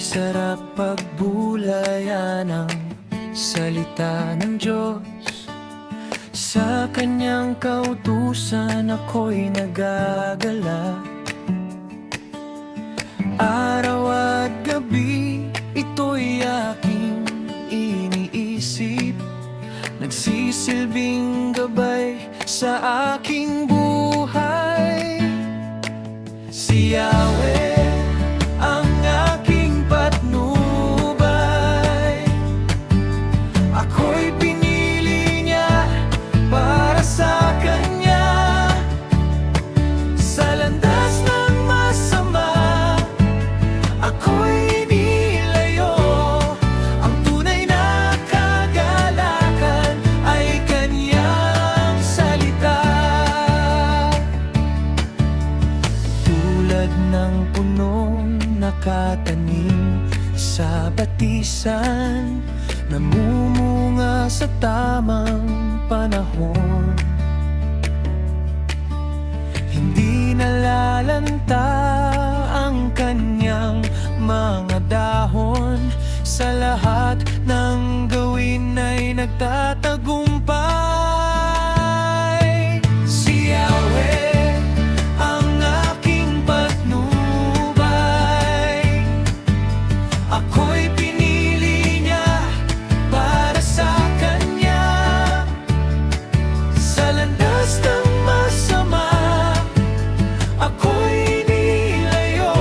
sarap pagbulayan ang salita ng Diyos. Sa kanyang kautusan ako'y nagagala. Araw at gabi ito'y aking iniisip, nagsisilbing gabay sa aking buhay. Si Yahweh ang aking patnubay, ako'y pinili niya para sa Kanya. Sa landas ng masama ako'y inilayo, ang tunay na kagalakan ay Kanyang salita. Tulad ng punong nakatanim sa batisan, namumunga sa tamang panahon, hindi nalalanta ang kanyang mga dahon. Sa lahat ng gawin ay nagtatagumpay. Si Yahweh ang aking patnubay, ako'y pinili niya para sa Kanya. Sa landas ng masama ako'y inilayo,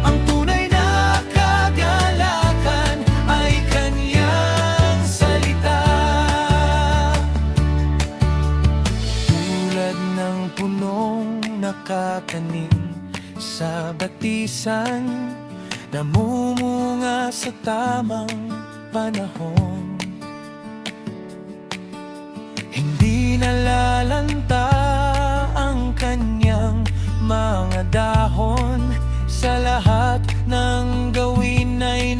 ang tunay na kagalakan ay Kanyang salita. Tulad ng punong nakatanim sa batisan, namumunga sa tamang panahon, hindi nalalanta ang kanyang mga dahon. Sa lahat ng gawin ay